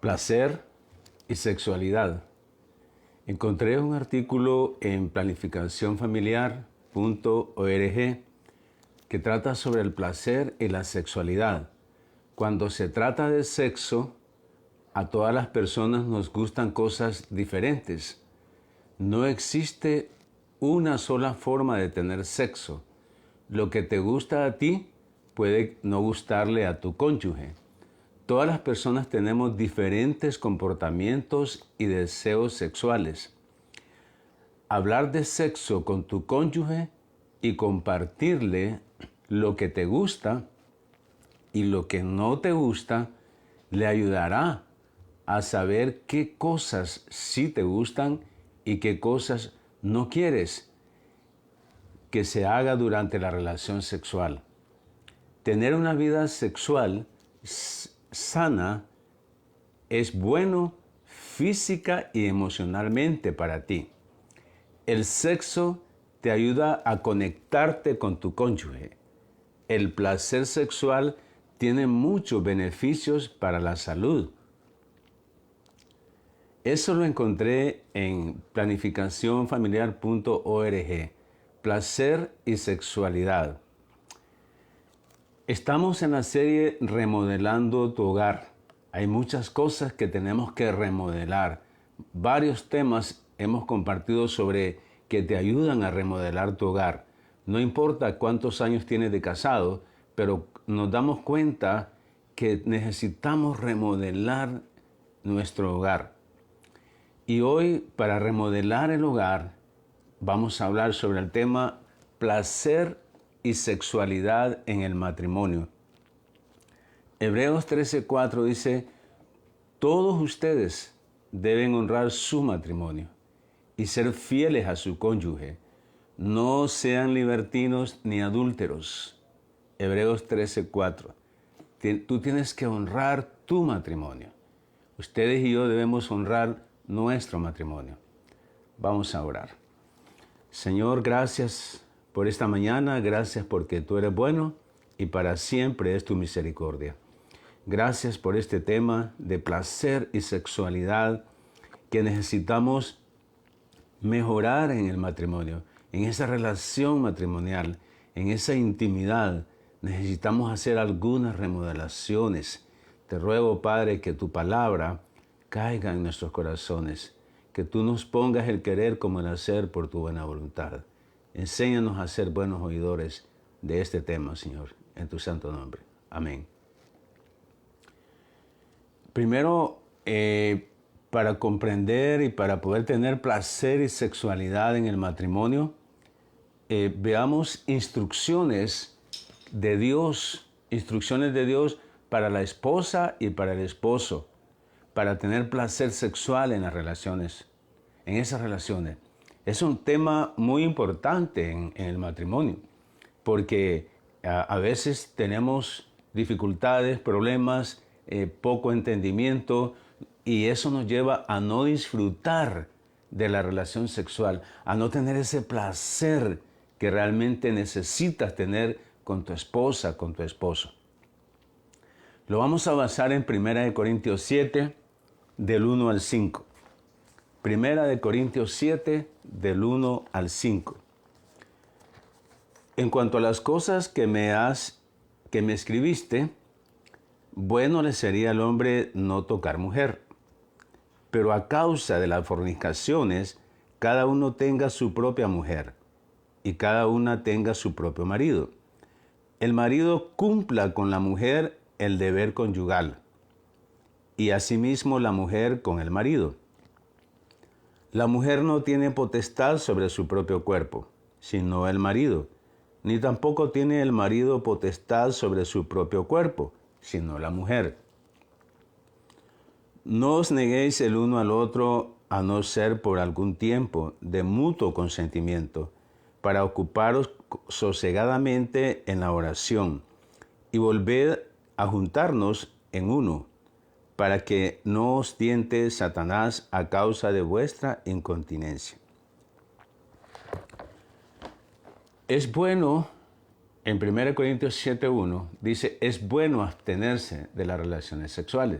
Placer y sexualidad. Encontré un artículo en planificacionfamiliar.org que trata sobre el placer y la sexualidad. Cuando se trata de sexo, a todas las personas nos gustan cosas diferentes. No existe una sola forma de tener sexo. Lo que te gusta a ti puede no gustarle a tu cónyuge. Todas las personas tenemos diferentes comportamientos y deseos sexuales. Hablar de sexo con tu cónyuge y compartirle lo que te gusta y lo que no te gusta le ayudará a saber qué cosas sí te gustan y qué cosas no quieres que se haga durante la relación sexual. Tener una vida sexual sana es bueno física y emocionalmente para ti. El sexo te ayuda a conectarte con tu cónyuge. El placer sexual tiene muchos beneficios para la salud. Eso lo encontré en planificacionfamiliar.org. Placer y sexualidad. Estamos en la serie Remodelando tu hogar. Hay muchas cosas que tenemos que remodelar. Varios temas hemos compartido sobre que te ayudan a remodelar tu hogar. No importa cuántos años tienes de casado, pero nos damos cuenta que necesitamos remodelar nuestro hogar. Y hoy, para remodelar el hogar, vamos a hablar sobre el tema placer y sexualidad en el matrimonio. Hebreos 13:4 dice, todos ustedes deben honrar su matrimonio y ser fieles a su cónyuge. No sean libertinos ni adúlteros. Hebreos 13:4. Tú tienes que honrar tu matrimonio. Ustedes y yo debemos honrar nuestro matrimonio. Vamos a orar. Señor, gracias por esta mañana, gracias porque tú eres bueno y para siempre es tu misericordia. Gracias por este tema de placer y sexualidad que necesitamos mejorar en el matrimonio, en esa relación matrimonial, en esa intimidad. Necesitamos hacer algunas remodelaciones. Te ruego, Padre, que tu palabra caiga en nuestros corazones, que tú nos pongas el querer como el hacer por tu buena voluntad. Enséñanos a ser buenos oidores de este tema, Señor, en tu santo nombre. Amén. Primero, para comprender y para poder tener placer y sexualidad en el matrimonio, veamos instrucciones de Dios para la esposa y para el esposo, para tener placer sexual en las relaciones, en esas relaciones. Es un tema muy importante en el matrimonio, porque a veces tenemos dificultades, problemas, poco entendimiento, y eso nos lleva a no disfrutar de la relación sexual, a no tener ese placer que realmente necesitas tener con tu esposa, con tu esposo. Lo vamos a basar en 1 Corintios 7, del 1 al 5. 1 Corintios 7, del 1 al 5. En cuanto a las cosas que me escribiste, bueno le sería al hombre no tocar mujer. Pero a causa de las fornicaciones, cada uno tenga su propia mujer y cada una tenga su propio marido. El marido cumpla con la mujer el deber conyugal y asimismo la mujer con el marido. La mujer no tiene potestad sobre su propio cuerpo, sino el marido, ni tampoco tiene el marido potestad sobre su propio cuerpo, sino la mujer. No os neguéis el uno al otro, a no ser por algún tiempo de mutuo consentimiento, para ocuparos sosegadamente en la oración, y volved a juntarnos en uno, para que no os tiente Satanás a causa de vuestra incontinencia. Es bueno, en 1 Corintios 7:1, dice, es bueno abstenerse de las relaciones sexuales.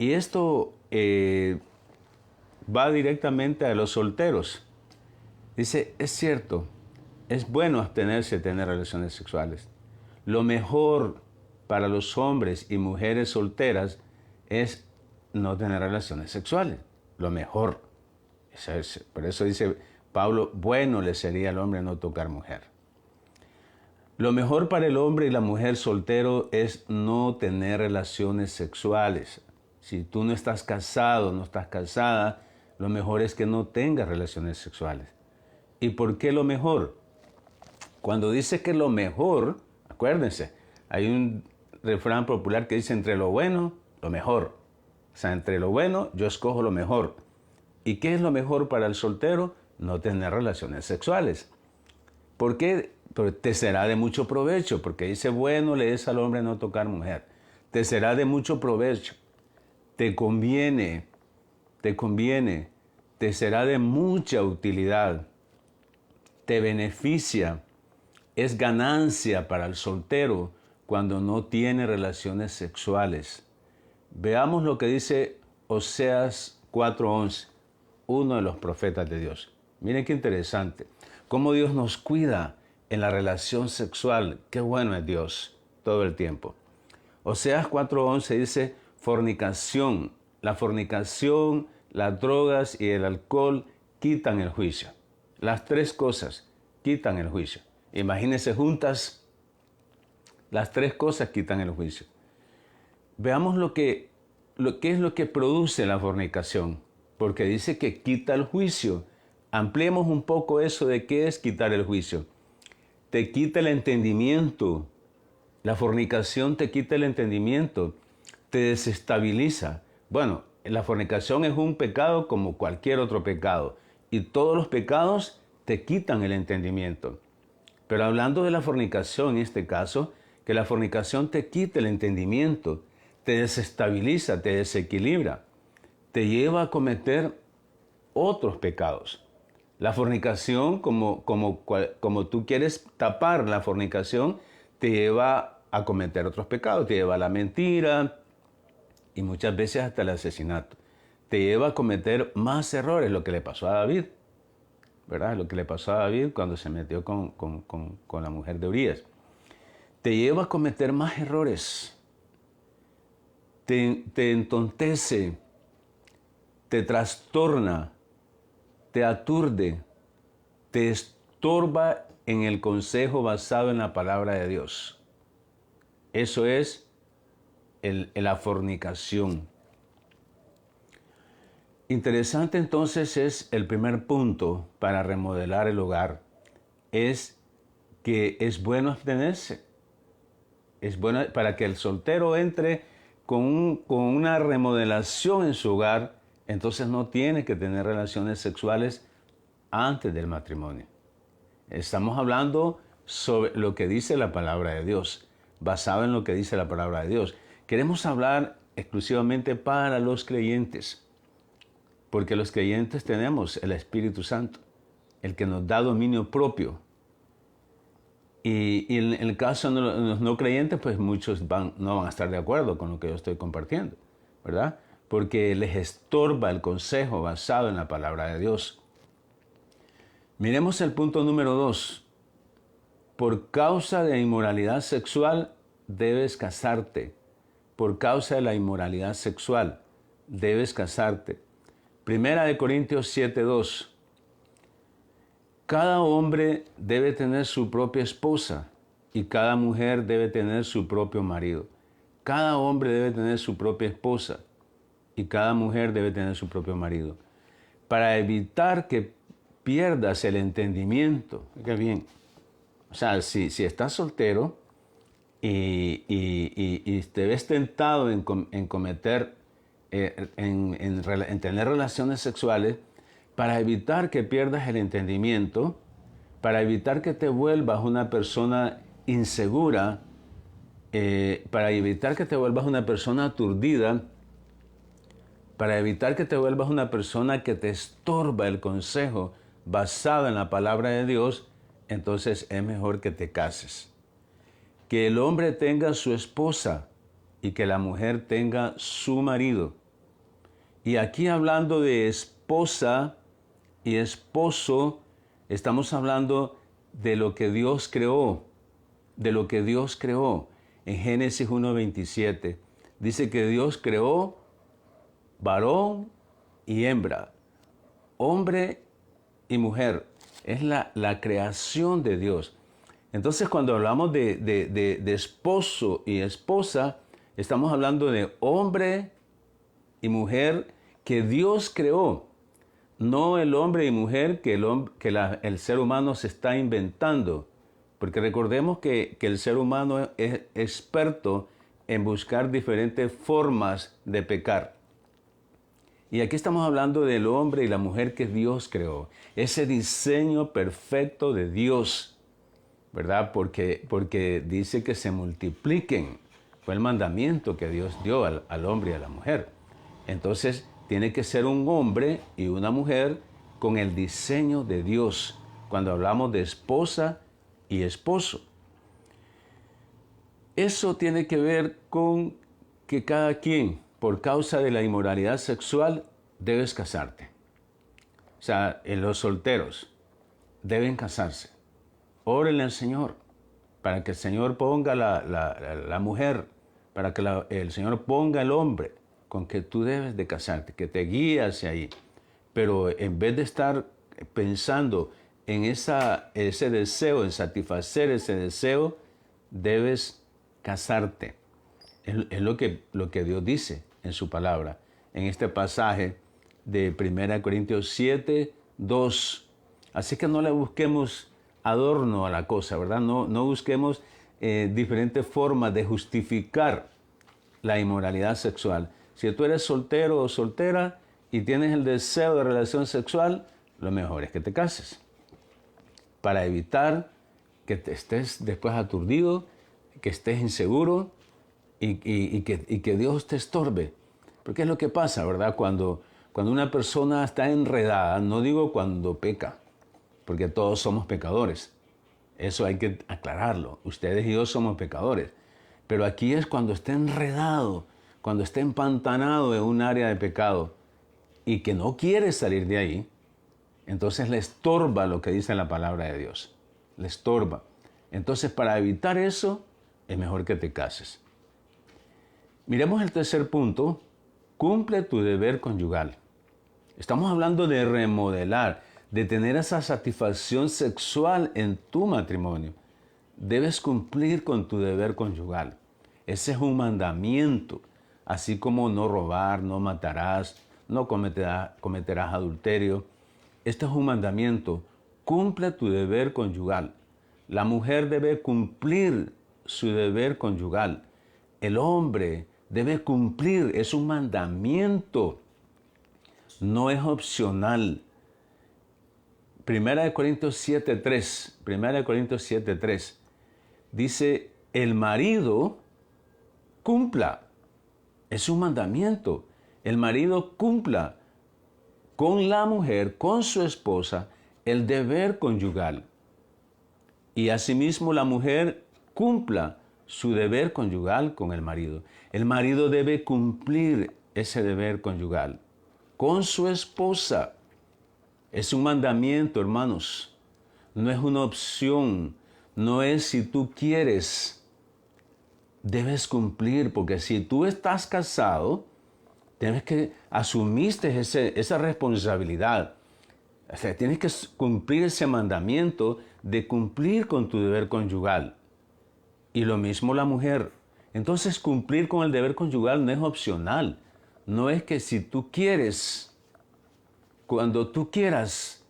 Y esto va directamente a los solteros. Dice, es cierto, es bueno abstenerse de tener relaciones sexuales. Lo mejor para los hombres y mujeres solteras es no tener relaciones sexuales. Lo mejor. Por eso dice Pablo, bueno le sería al hombre no tocar mujer. Lo mejor para el hombre y la mujer soltero es no tener relaciones sexuales. Si tú no estás casado, no estás casada, lo mejor es que no tengas relaciones sexuales. ¿Y por qué lo mejor? Cuando dice que lo mejor, acuérdense, hay un refrán popular que dice entre lo bueno, lo mejor. O sea, entre lo bueno, yo escojo lo mejor. ¿Y qué es lo mejor para el soltero? No tener relaciones sexuales. ¿Por qué? Porque te será de mucho provecho, porque dice, bueno, le es al hombre no tocar mujer. Te será de mucho provecho. Te conviene, te será de mucha utilidad. Te beneficia. Es ganancia para el soltero cuando no tiene relaciones sexuales. Veamos lo que dice Oseas 4:11, uno de los profetas de Dios. Miren qué interesante. Cómo Dios nos cuida en la relación sexual. Qué bueno es Dios todo el tiempo. Oseas 4:11 dice, fornicación. La fornicación, las drogas y el alcohol quitan el juicio. Las tres cosas quitan el juicio. Imagínense juntas, las tres cosas quitan el juicio. Veamos qué es lo que produce la fornicación, porque dice que quita el juicio. Ampliemos un poco eso de qué es quitar el juicio. Te quita el entendimiento. La fornicación te quita el entendimiento, te desestabiliza. Bueno, la fornicación es un pecado como cualquier otro pecado, y todos los pecados te quitan el entendimiento. Pero hablando de la fornicación en este caso, que la fornicación te quita el entendimiento, te desestabiliza, te desequilibra, te lleva a cometer otros pecados. La fornicación, como tú quieres tapar la fornicación, te lleva a cometer otros pecados, te lleva a la mentira y muchas veces hasta el asesinato. Te lleva a cometer más errores, lo que le pasó a David, ¿verdad? Lo que le pasó a David cuando se metió con la mujer de Urías. Te lleva a cometer más errores, te entontece, te trastorna, te aturde, te estorba en el consejo basado en la palabra de Dios. Eso es la fornicación. Interesante entonces es el primer punto para remodelar el hogar. Es que es bueno abstenerse. Es bueno para que el soltero entre con una remodelación en su hogar, entonces no tiene que tener relaciones sexuales antes del matrimonio. Estamos hablando sobre lo que dice la palabra de Dios, basado en lo que dice la palabra de Dios. Queremos hablar exclusivamente para los creyentes, porque los creyentes tenemos el Espíritu Santo, el que nos da dominio propio. Y en el caso de los no creyentes, pues muchos no van a estar de acuerdo con lo que yo estoy compartiendo, ¿verdad? Porque les estorba el consejo basado en la palabra de Dios. Miremos el punto número 2. Por causa de inmoralidad sexual, debes casarte. Por causa de la inmoralidad sexual, debes casarte. Primera de Corintios 7:2. Cada hombre debe tener su propia esposa y cada mujer debe tener su propio marido. Cada hombre debe tener su propia esposa y cada mujer debe tener su propio marido. Para evitar que pierdas el entendimiento. Qué bien. O sea, si estás soltero y te ves tentado en cometer, en tener relaciones sexuales, para evitar que pierdas el entendimiento, para evitar que te vuelvas una persona insegura, para evitar que te vuelvas una persona aturdida, para evitar que te vuelvas una persona que te estorba el consejo basado en la palabra de Dios, entonces es mejor que te cases. Que el hombre tenga su esposa y que la mujer tenga su marido. Y aquí hablando de esposa y esposo, estamos hablando de lo que Dios creó, de lo que Dios creó. En Génesis 1:27 dice que Dios creó varón y hembra, hombre y mujer. Es la creación de Dios. Entonces, cuando hablamos de esposo y esposa, estamos hablando de hombre y mujer que Dios creó. No el hombre y mujer que el ser humano se está inventando. Porque recordemos que el ser humano es experto en buscar diferentes formas de pecar. Y aquí estamos hablando del hombre y la mujer que Dios creó. Ese diseño perfecto de Dios, ¿verdad? Porque dice que se multipliquen. Fue el mandamiento que Dios dio al hombre y a la mujer. Entonces, tiene que ser un hombre y una mujer con el diseño de Dios. Cuando hablamos de esposa y esposo. Eso tiene que ver con que cada quien, por causa de la inmoralidad sexual, debes casarte. O sea, en los solteros deben casarse. Órenle al Señor para que el Señor ponga la mujer, para que el Señor ponga el hombre con que tú debes de casarte, que te guíe hacia ahí. Pero en vez de estar pensando en ese deseo, en satisfacer ese deseo, debes casarte. Es lo que Dios dice en su palabra. En este pasaje de 1 Corintios 7, 2. Así que no le busquemos adorno a la cosa, ¿verdad? No busquemos diferentes formas de justificar la inmoralidad sexual. Si tú eres soltero o soltera y tienes el deseo de relación sexual, lo mejor es que te cases. Para evitar que te estés después aturdido, que estés inseguro y que Dios te estorbe. Porque es lo que pasa, ¿verdad? Cuando una persona está enredada, no digo cuando peca, porque todos somos pecadores. Eso hay que aclararlo. Ustedes y yo somos pecadores. Pero aquí es cuando está enredado, cuando está empantanado en un área de pecado y que no quiere salir de ahí, entonces le estorba lo que dice la palabra de Dios. Le estorba. Entonces, para evitar eso, es mejor que te cases. Miremos el tercer punto. Cumple tu deber conyugal. Estamos hablando de remodelar, de tener esa satisfacción sexual en tu matrimonio. Debes cumplir con tu deber conyugal. Ese es un mandamiento. Así como no robar, no matarás, no cometerás adulterio. Este es un mandamiento. Cumple tu deber conyugal. La mujer debe cumplir su deber conyugal. El hombre debe cumplir, es un mandamiento. No es opcional. 1 Corintios 7:3 dice, el marido cumpla. Es un mandamiento. El marido cumpla con la mujer, con su esposa, el deber conyugal. Y asimismo la mujer cumpla su deber conyugal con el marido. El marido debe cumplir ese deber conyugal con su esposa. Es un mandamiento, hermanos. No es una opción. No es si tú quieres. Debes cumplir, porque si tú estás casado, tienes que asumiste esa responsabilidad. O sea, tienes que cumplir ese mandamiento de cumplir con tu deber conyugal. Y lo mismo la mujer. Entonces, cumplir con el deber conyugal no es opcional. No es que si tú quieres, cuando tú quieras.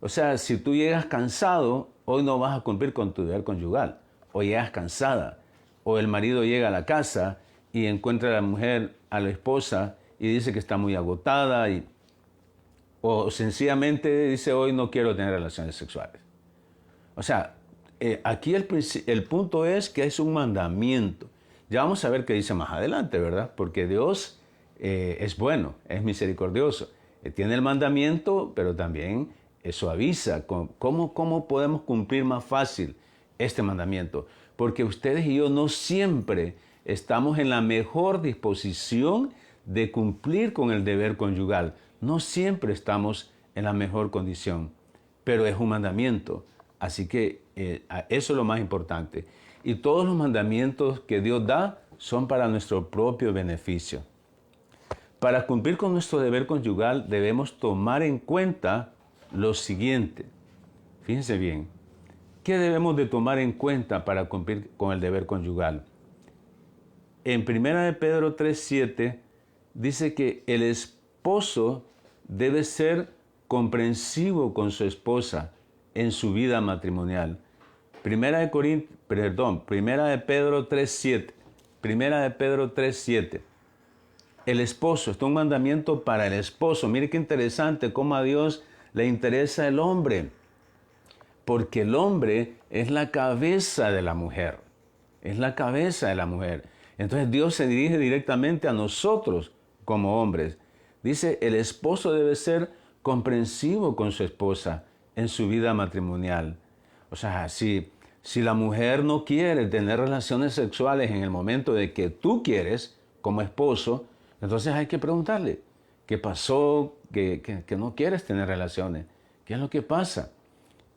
O sea, si tú llegas cansado, hoy no vas a cumplir con tu deber conyugal. O llegas cansada. O el marido llega a la casa y encuentra a la mujer, a la esposa, y dice que está muy agotada. O sencillamente dice, hoy no quiero tener relaciones sexuales. O sea, aquí el punto es que es un mandamiento. Ya vamos a ver qué dice más adelante, ¿verdad? Porque Dios es bueno, es misericordioso. Tiene el mandamiento, pero también suaviza. ¿Cómo podemos cumplir más fácil este mandamiento? Porque ustedes y yo no siempre estamos en la mejor disposición de cumplir con el deber conyugal. No siempre estamos en la mejor condición, pero es un mandamiento. Así que eso es lo más importante. Y todos los mandamientos que Dios da son para nuestro propio beneficio. Para cumplir con nuestro deber conyugal debemos tomar en cuenta lo siguiente. Fíjense bien, ¿qué debemos de tomar en cuenta para cumplir con el deber conyugal? En 1 Pedro 3:7 dice que el esposo debe ser comprensivo con su esposa en su vida matrimonial. Primera de Pedro 3:7. Primera de Pedro 3:7. El esposo, esto es un mandamiento para el esposo. Mire qué interesante cómo a Dios le interesa el hombre. Porque el hombre es la cabeza de la mujer. Es la cabeza de la mujer. Entonces Dios se dirige directamente a nosotros como hombres. Dice, el esposo debe ser comprensivo con su esposa en su vida matrimonial. O sea, si la mujer no quiere tener relaciones sexuales en el momento de que tú quieres como esposo, entonces hay que preguntarle, ¿qué pasó? ¿Que no quieres tener relaciones? ¿Qué es lo que pasa?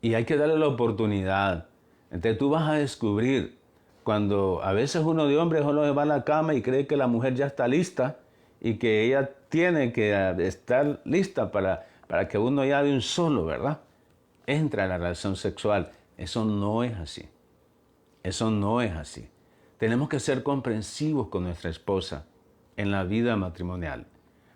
Y hay que darle la oportunidad. Entonces tú vas a descubrir, cuando a veces uno de hombres solo va a la cama y cree que la mujer ya está lista y que ella tiene que estar lista para que uno ya de un solo, ¿verdad?, entra en la relación sexual. Eso no es así. Eso no es así. Tenemos que ser comprensivos con nuestra esposa en la vida matrimonial.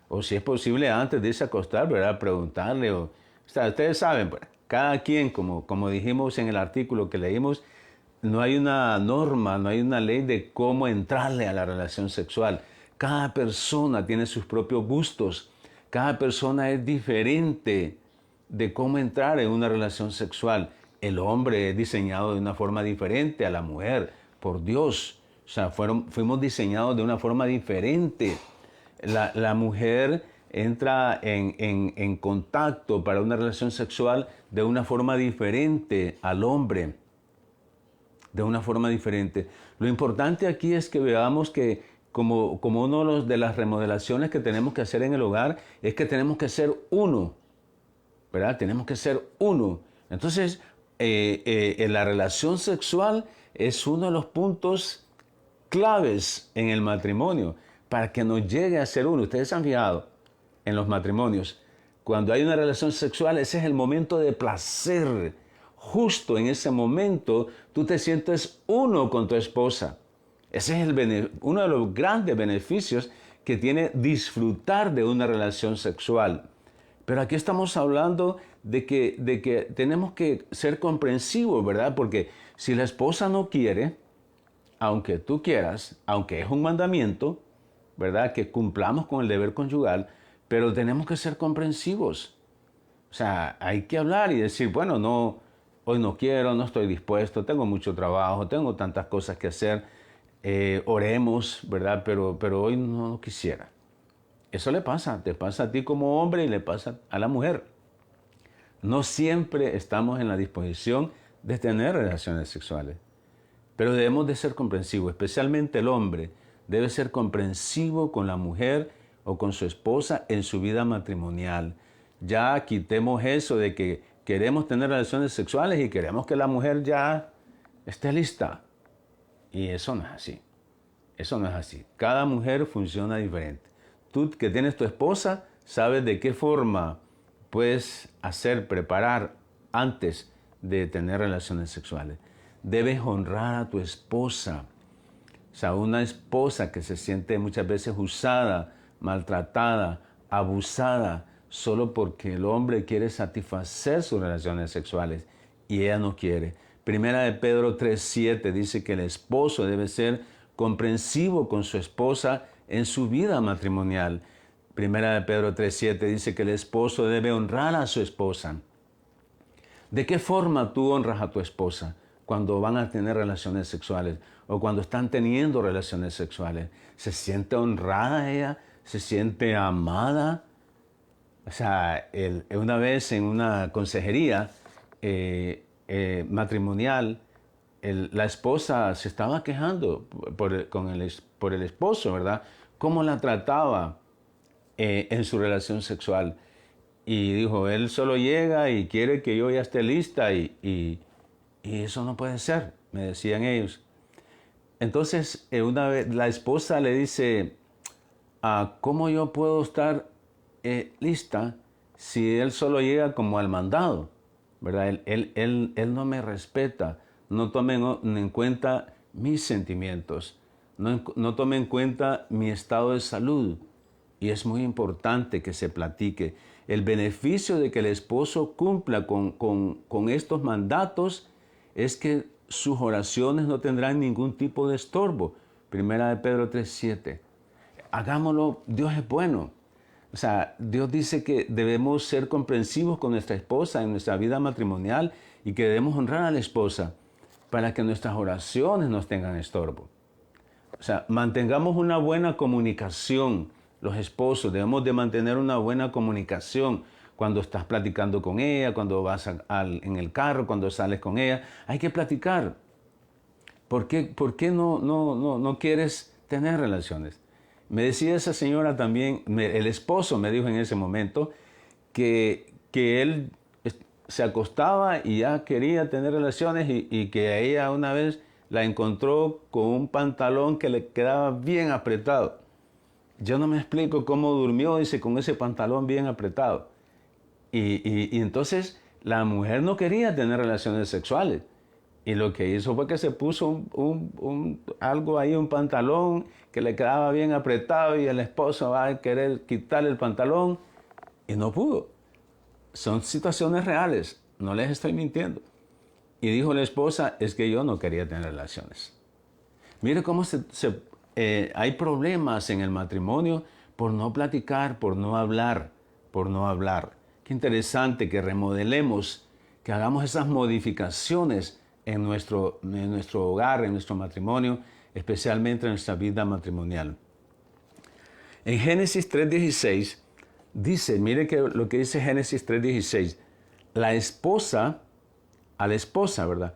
O si es posible, antes de irse a acostar, ¿verdad?, preguntarle. O sea, ustedes saben, pues, cada quien, como dijimos en el artículo que leímos, no hay una norma, no hay una ley de cómo entrarle a la relación sexual. Cada persona tiene sus propios gustos. Cada persona es diferente de cómo entrar en una relación sexual. El hombre es diseñado de una forma diferente a la mujer, por Dios. O sea, fuimos diseñados de una forma diferente. La mujer entra en contacto para una relación sexual de una forma diferente al hombre. De una forma diferente. Lo importante aquí es que veamos que como una de las remodelaciones que tenemos que hacer en el hogar es que tenemos que ser uno, ¿verdad? Tenemos que ser uno. Entonces, la relación sexual es uno de los puntos claves en el matrimonio para que nos llegue a ser uno. Ustedes se han fijado en los matrimonios, cuando hay una relación sexual, ese es el momento de placer. Justo en ese momento tú te sientes uno con tu esposa. Ese es uno de los grandes beneficios que tiene disfrutar de una relación sexual. Pero aquí estamos hablando de que tenemos que ser comprensivos, ¿verdad? Porque si la esposa no quiere, aunque tú quieras, aunque es un mandamiento, ¿verdad?, que cumplamos con el deber conyugal, pero tenemos que ser comprensivos. O sea, hay que hablar y decir, bueno, no, hoy no quiero, no estoy dispuesto, tengo mucho trabajo, tengo tantas cosas que hacer, oremos, ¿verdad? Pero hoy no quisiera. Eso te pasa a ti como hombre y le pasa a la mujer. No siempre estamos en la disposición de tener relaciones sexuales, pero debemos de ser comprensivos, especialmente el hombre debe ser comprensivo con la mujer o con su esposa en su vida matrimonial. Ya quitemos eso de que queremos tener relaciones sexuales y queremos que la mujer ya esté lista. Y eso no es así. Eso no es así. Cada mujer funciona diferente. Tú que tienes tu esposa, sabes de qué forma puedes preparar antes de tener relaciones sexuales. Debes honrar a tu esposa. O sea, una esposa que se siente muchas veces usada, maltratada, abusada, solo porque el hombre quiere satisfacer sus relaciones sexuales y ella no quiere. Primera de Pedro 3:7 dice que el esposo debe ser comprensivo con su esposa en su vida matrimonial. Primera de Pedro 3:7 dice que el esposo debe honrar a su esposa. ¿De qué forma tú honras a tu esposa cuando van a tener relaciones sexuales o cuando están teniendo relaciones sexuales? ¿Se siente honrada ella? ¿Se siente amada? O sea, una vez en una consejería matrimonial, la esposa se estaba quejando por el esposo, ¿verdad? ¿Cómo la trataba? en su relación sexual. Y dijo, él solo llega y quiere que yo ya esté lista y eso no puede ser, me decían ellos. Entonces, una vez la esposa le dice, ¿cómo yo puedo estar lista si él solo llega como al mandado? ¿Verdad? Él no me respeta, no tome en cuenta mis sentimientos, no tome en cuenta mi estado de salud. Y es muy importante que se platique. El beneficio de que el esposo cumpla con estos mandatos es que sus oraciones no tendrán ningún tipo de estorbo. Primera de Pedro 3:7. Hagámoslo, Dios es bueno. O sea, Dios dice que debemos ser comprensivos con nuestra esposa en nuestra vida matrimonial y que debemos honrar a la esposa para que nuestras oraciones no tengan estorbo. O sea, mantengamos una buena comunicación. Los esposos debemos de mantener una buena comunicación cuando estás platicando con ella, cuando vas en el carro, cuando sales con ella. Hay que platicar. ¿Por qué no quieres tener relaciones? Me decía esa señora también, el esposo me dijo en ese momento que él se acostaba y ya quería tener relaciones y que ella una vez la encontró con un pantalón que le quedaba bien apretado. Yo no me explico cómo durmió, dice, con ese pantalón bien apretado. Y entonces la mujer no quería tener relaciones sexuales. Y lo que hizo fue que se puso algo ahí, un pantalón que le quedaba bien apretado y el esposo va a querer quitarle el pantalón y no pudo. Son situaciones reales, no les estoy mintiendo. Y dijo la esposa, es que yo no quería tener relaciones. Mire cómo hay problemas en el matrimonio por no platicar, por no hablar. Qué interesante que remodelemos, que hagamos esas modificaciones en nuestro hogar, en nuestro matrimonio, especialmente en nuestra vida matrimonial. En Génesis 3:16 dice, mire lo que dice Génesis 3:16, a la esposa, ¿verdad?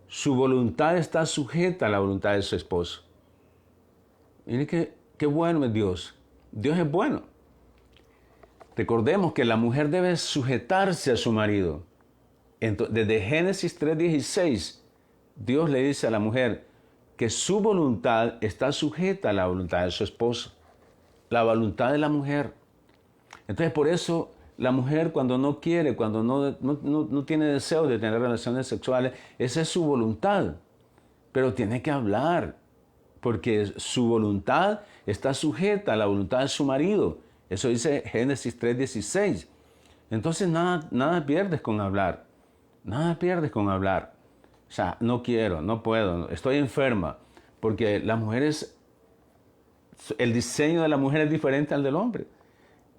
Su voluntad está sujeta a la voluntad de su esposo. Mire qué bueno es Dios. Dios es bueno. Recordemos que la mujer debe sujetarse a su marido. Entonces, desde Génesis 3:16, Dios le dice a la mujer que su voluntad está sujeta a la voluntad de su esposo. La voluntad de la mujer. Entonces, por eso la mujer cuando no quiere, cuando no tiene deseo de tener relaciones sexuales, esa es su voluntad. Pero tiene que hablar, porque su voluntad está sujeta a la voluntad de su marido. Eso dice Génesis 3:16. Entonces nada pierdes con hablar. Nada pierdes con hablar. O sea, no quiero, no puedo, estoy enferma. Porque las mujeres, el diseño de la mujer es diferente al del hombre.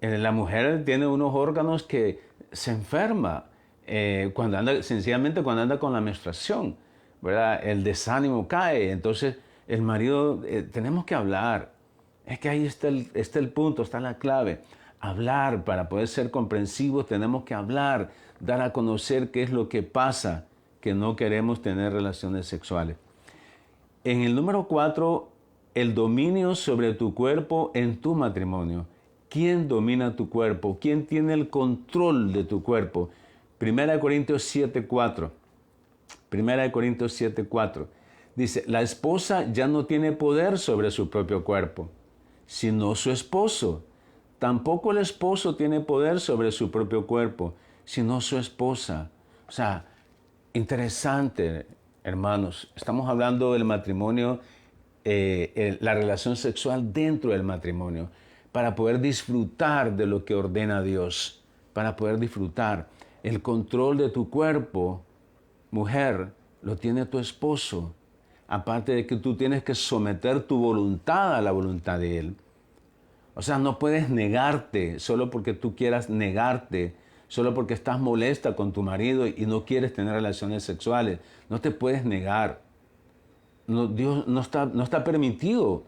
La mujer tiene unos órganos que se enferma sencillamente cuando anda con la menstruación, ¿verdad? El desánimo cae. Entonces, el marido, tenemos que hablar. Es que ahí está el punto, está la clave. Hablar, para poder ser comprensivos, tenemos que hablar, dar a conocer qué es lo que pasa, que no queremos tener relaciones sexuales. En el número 4, el dominio sobre tu cuerpo en tu matrimonio. ¿Quién domina tu cuerpo? ¿Quién tiene el control de tu cuerpo? 1 Corintios 7:4. 1 Corintios 7:4. Dice, la esposa ya no tiene poder sobre su propio cuerpo, sino su esposo. Tampoco el esposo tiene poder sobre su propio cuerpo, sino su esposa. O sea, interesante, hermanos. Estamos hablando del matrimonio, la relación sexual dentro del matrimonio, para poder disfrutar de lo que ordena Dios, para poder disfrutar. El control de tu cuerpo, mujer, lo tiene tu esposo. Aparte de que tú tienes que someter tu voluntad a la voluntad de él. O sea, no puedes negarte solo porque tú quieras negarte, solo porque estás molesta con tu marido y no quieres tener relaciones sexuales. No te puedes negar. Dios no está permitido.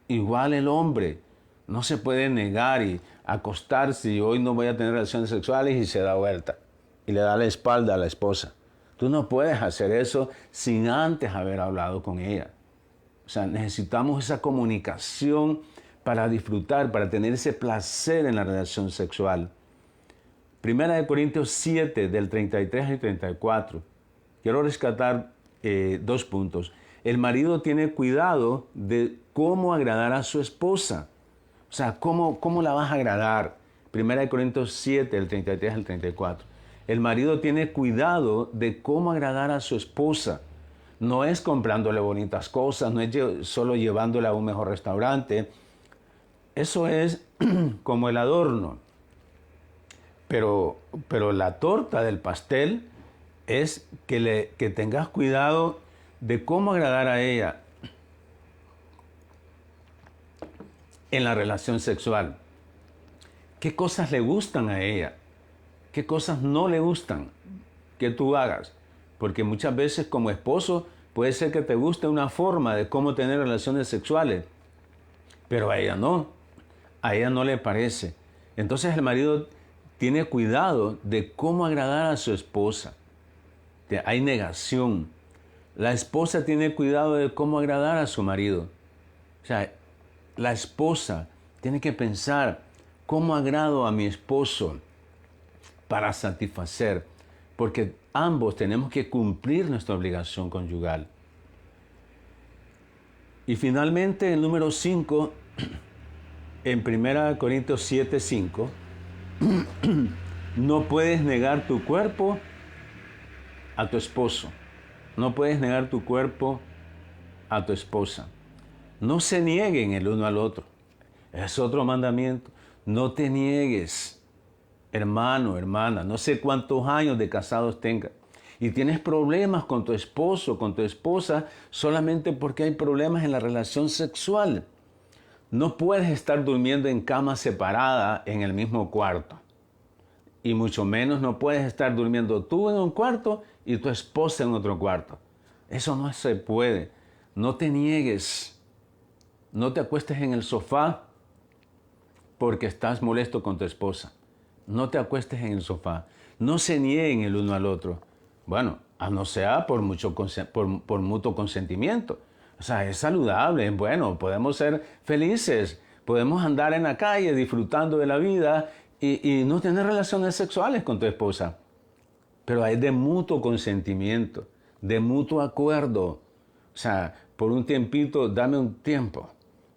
Igual el hombre. No se puede negar y acostarse y hoy no voy a tener relaciones sexuales y se da vuelta y le da la espalda a la esposa. Tú no puedes hacer eso sin antes haber hablado con ella. O sea, necesitamos esa comunicación para disfrutar, para tener ese placer en la relación sexual. Primera de Corintios 7, del 33 al 34. Quiero rescatar 2 puntos. El marido tiene cuidado de cómo agradar a su esposa. O sea, ¿cómo la vas a agradar? Primera de Corintios 7, del 33 al 34. El marido tiene cuidado de cómo agradar a su esposa. No es comprándole bonitas cosas, no es solo llevándola a un mejor restaurante. Eso es como el adorno. Pero la torta del pastel es que tengas cuidado de cómo agradar a ella en la relación sexual. ¿Qué cosas le gustan a ella? ¿Qué cosas no le gustan que tú hagas? Porque muchas veces como esposo puede ser que te guste una forma de cómo tener relaciones sexuales, pero a ella no le parece. Entonces el marido tiene cuidado de cómo agradar a su esposa. Hay negación. La esposa tiene cuidado de cómo agradar a su marido. O sea, la esposa tiene que pensar, ¿cómo agrado a mi esposo para satisfacer? Porque ambos tenemos que cumplir nuestra obligación conyugal. Y finalmente, el número 5, en 1 Corintios 7, 5, no puedes negar tu cuerpo a tu esposo. No puedes negar tu cuerpo a tu esposa. No se nieguen el uno al otro. Es otro mandamiento. No te niegues, hermano, hermana. No sé cuántos años de casados tengas. Y tienes problemas con tu esposo, con tu esposa, solamente porque hay problemas en la relación sexual. No puedes estar durmiendo en cama separada en el mismo cuarto. Y mucho menos no puedes estar durmiendo tú en un cuarto y tu esposa en otro cuarto. Eso no se puede. No te niegues. No te acuestes en el sofá porque estás molesto con tu esposa. No te acuestes en el sofá. No se nieguen el uno al otro. Bueno, no sea por mutuo consentimiento. O sea, es saludable, es bueno, podemos ser felices, podemos andar en la calle disfrutando de la vida y no tener relaciones sexuales con tu esposa. Pero es de mutuo consentimiento, de mutuo acuerdo. O sea, por un tiempito, dame un tiempo.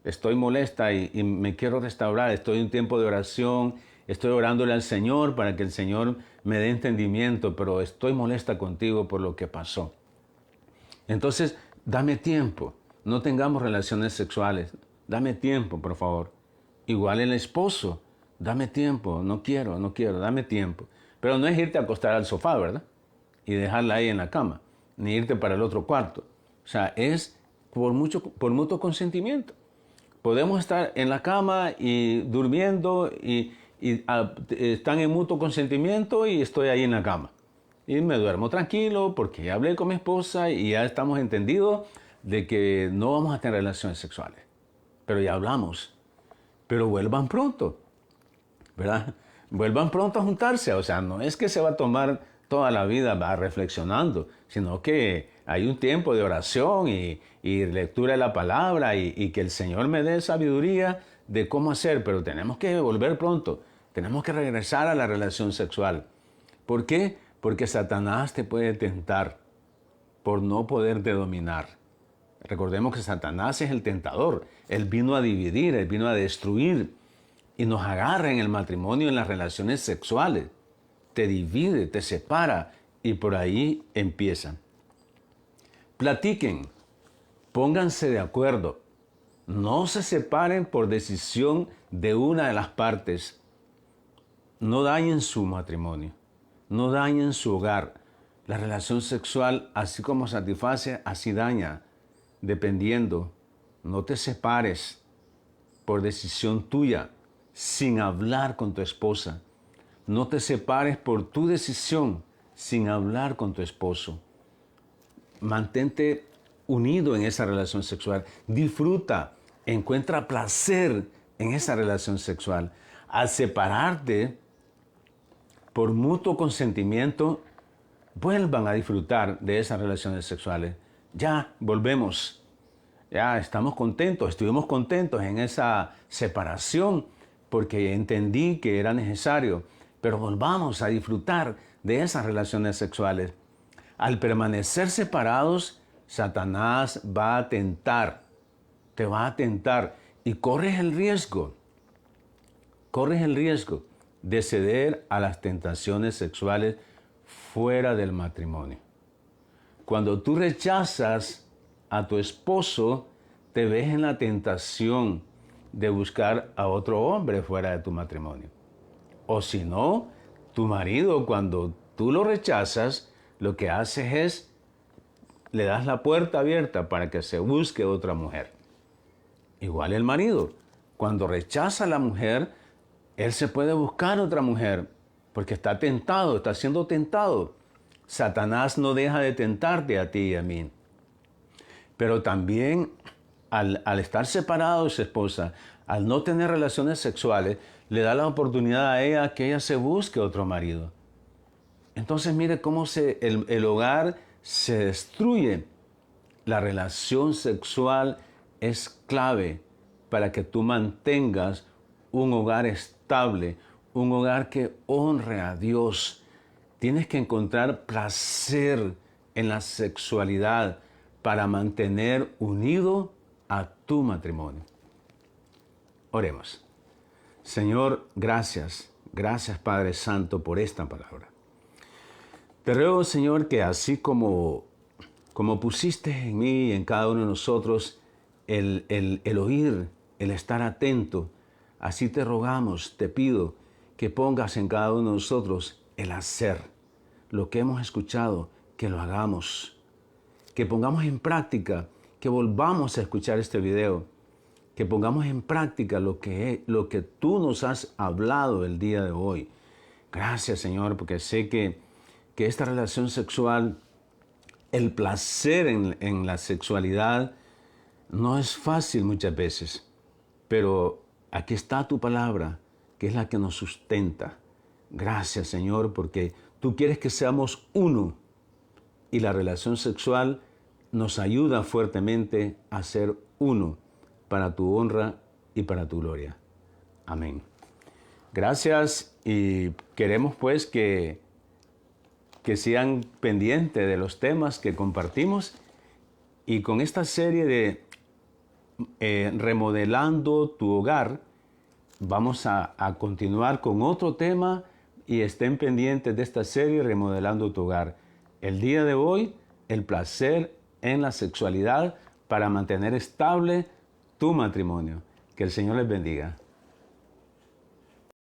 Estoy molesta y me quiero restaurar. Estoy en un tiempo de oración. Estoy orándole al Señor para que el Señor me dé entendimiento, pero estoy molesta contigo por lo que pasó. Entonces, dame tiempo. No tengamos relaciones sexuales. Dame tiempo, por favor. Igual el esposo. Dame tiempo. No quiero, dame tiempo. Pero no es irte a acostar al sofá, ¿verdad? Y dejarla ahí en la cama. Ni irte para el otro cuarto. O sea, es por mutuo consentimiento. Podemos estar en la cama y durmiendo y están en mutuo consentimiento y estoy ahí en la cama. Y me duermo tranquilo porque ya hablé con mi esposa y ya estamos entendidos de que no vamos a tener relaciones sexuales. Pero ya hablamos. Pero vuelvan pronto, ¿verdad? Vuelvan pronto a juntarse. O sea, no es que se va a tomar toda la vida reflexionando, sino que hay un tiempo de oración y lectura de la palabra y que el Señor me dé sabiduría de cómo hacer, pero tenemos que volver pronto, tenemos que regresar a la relación sexual. ¿Por qué? Porque Satanás te puede tentar por no poderte dominar. Recordemos que Satanás es el tentador, él vino a dividir, él vino a destruir y nos agarra en el matrimonio, en las relaciones sexuales. Te divide, te separa y por ahí empiezan. Platiquen, pónganse de acuerdo. No se separen por decisión de una de las partes. No dañen su matrimonio, no dañen su hogar. La relación sexual, así como satisface, así daña, dependiendo. No te separes por decisión tuya, sin hablar con tu esposa. No te separes por tu decisión, sin hablar con tu esposo. Mantente unido en esa relación sexual. Disfruta, encuentra placer en esa relación sexual. Al separarte por mutuo consentimiento, vuelvan a disfrutar de esas relaciones sexuales. Ya volvemos. Ya estamos contentos, estuvimos contentos en esa separación porque entendí que era necesario, pero volvamos a disfrutar de esas relaciones sexuales. Al permanecer separados, Satanás va a tentar, te va a tentar y corres el riesgo de ceder a las tentaciones sexuales fuera del matrimonio. Cuando tú rechazas a tu esposo, te ves en la tentación de buscar a otro hombre fuera de tu matrimonio. O si no, tu marido, cuando tú lo rechazas, lo que haces es, le das la puerta abierta para que se busque otra mujer. Igual el marido, cuando rechaza a la mujer, él se puede buscar otra mujer, porque está tentado, está siendo tentado. Satanás no deja de tentarte a ti y a mí. Pero también al estar separado de su esposa, al no tener relaciones sexuales, le da la oportunidad a ella que ella se busque otro marido. Entonces mire cómo el hogar se destruye. La relación sexual es clave para que tú mantengas un hogar estable, un hogar que honre a Dios. Tienes que encontrar placer en la sexualidad para mantener unido a tu matrimonio. Oremos. Señor, gracias. Gracias, Padre Santo, por esta palabra. Te ruego, Señor, que así como pusiste en mí y en cada uno de nosotros el oír, el estar atento, así te rogamos, te pido que pongas en cada uno de nosotros el hacer. Lo que hemos escuchado, que lo hagamos. Que pongamos en práctica, que volvamos a escuchar este video. Que pongamos en práctica lo que tú nos has hablado el día de hoy. Gracias, Señor, porque sé que esta relación sexual, el placer en la sexualidad, no es fácil muchas veces. Pero aquí está tu palabra, que es la que nos sustenta. Gracias, Señor, porque tú quieres que seamos uno. Y la relación sexual nos ayuda fuertemente a ser uno para tu honra y para tu gloria. Amén. Gracias y queremos pues que sean pendientes de los temas que compartimos y con esta serie de Remodelando tu hogar, vamos a continuar con otro tema y estén pendientes de esta serie Remodelando tu hogar. El día de hoy, el placer en la sexualidad para mantener estable tu matrimonio. Que el Señor les bendiga.